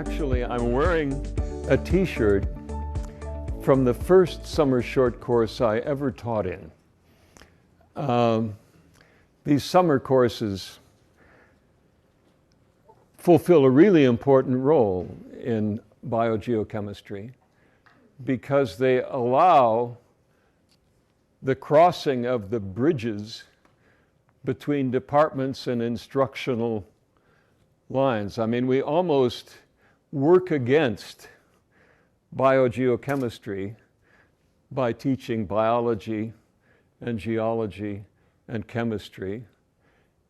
Actually, I'm wearing a t-shirt from the first summer short course I ever taught in. These summer courses fulfill a really important role in biogeochemistry because they allow the crossing of the bridges between departments and instructional lines. I mean, we almost work against biogeochemistry by teaching biology and geology and chemistry,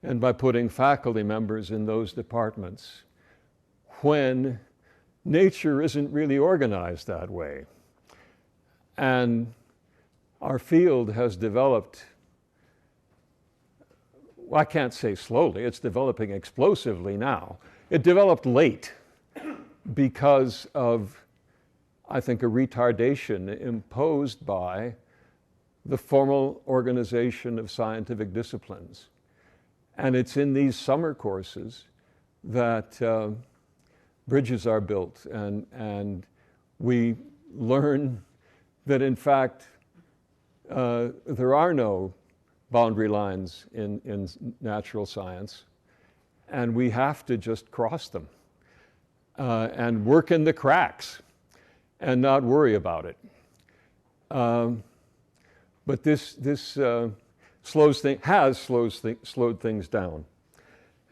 and by putting faculty members in those departments when nature isn't really organized that way. And our field has developed, well, I can't say slowly, it's developing explosively now. It developed late because of, I think, a retardation imposed by the formal organization of scientific disciplines. And it's in these summer courses that bridges are built, and we learn that, in fact, there are no boundary lines in natural science, and we have to just cross them and work in the cracks and not worry about it. But this has slowed things down.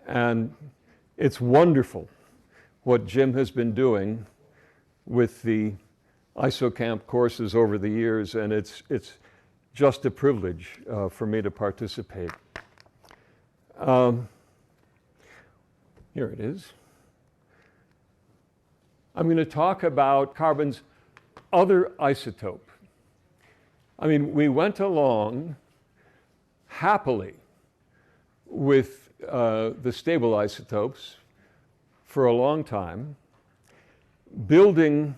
And it's wonderful what Jim has been doing with the IsoCamp courses over the years, and it's just a privilege for me to participate. Here it is. I'm going to talk about carbon's other isotope. I mean, we went along happily with the stable isotopes for a long time, building,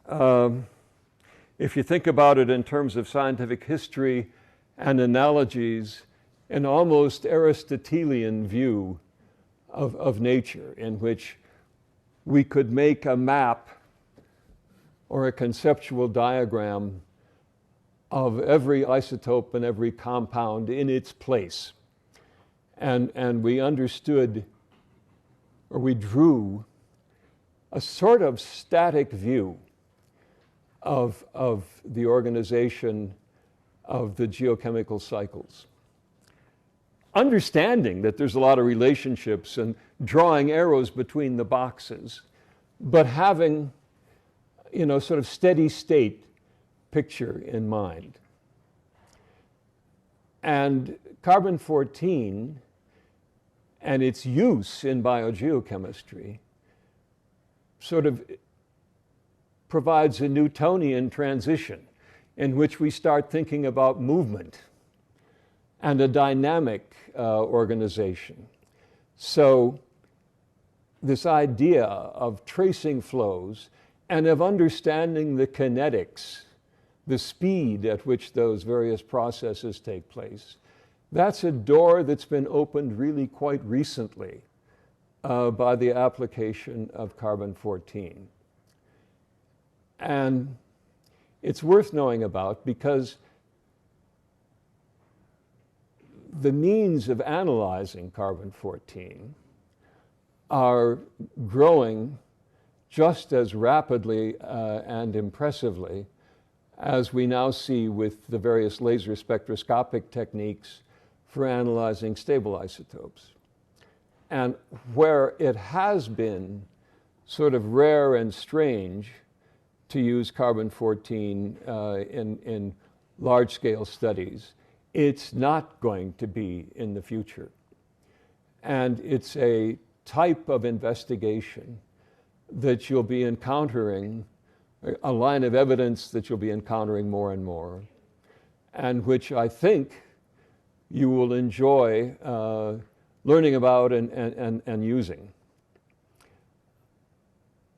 if you think about it in terms of scientific history and analogies, an almost Aristotelian view of nature, in which we could make a map or a conceptual diagram of every isotope and every compound in its place. And we understood, or we drew, a sort of static view of the organization of the geochemical cycles. Understanding that there's a lot of relationships and drawing arrows between the boxes, but having, sort of steady state picture in mind. And carbon-14 and its use in biogeochemistry sort of provides a Newtonian transition in which we start thinking about movement and a dynamic organization. So this idea of tracing flows and of understanding the kinetics, the speed at which those various processes take place, that's a door that's been opened really quite recently by the application of carbon-14. And it's worth knowing about because the means of analyzing carbon-14 are growing just as rapidly and impressively as we now see with the various laser spectroscopic techniques for analyzing stable isotopes. And where it has been sort of rare and strange to use carbon-14 in large-scale studies, it's not going to be in the future. And it's a type of investigation that you'll be encountering, a line of evidence that you'll be encountering more and more, and which I think you will enjoy learning about and using.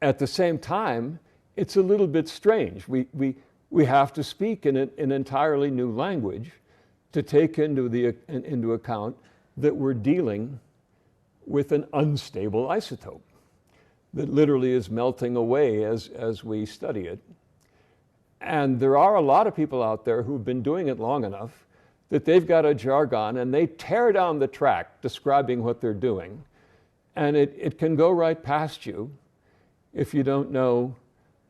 At the same time, it's a little bit strange. We have to speak in an entirely new language to take into account that we're dealing with an unstable isotope. that literally is melting away as we study it. And there are a lot of people out there who've been doing it long enough that they've got a jargon and they tear down the track describing what they're doing. And it can go right past you if you don't know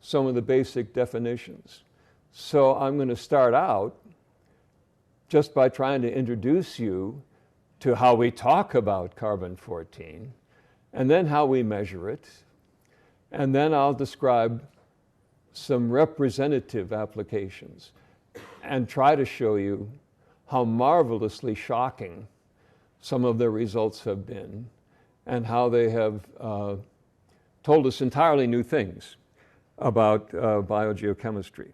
some of the basic definitions. So I'm going to start out just by trying to introduce you to how we talk about carbon-14, and then how we measure it, and then I'll describe some representative applications and try to show you how marvelously shocking some of the results have been and how they have told us entirely new things about biogeochemistry.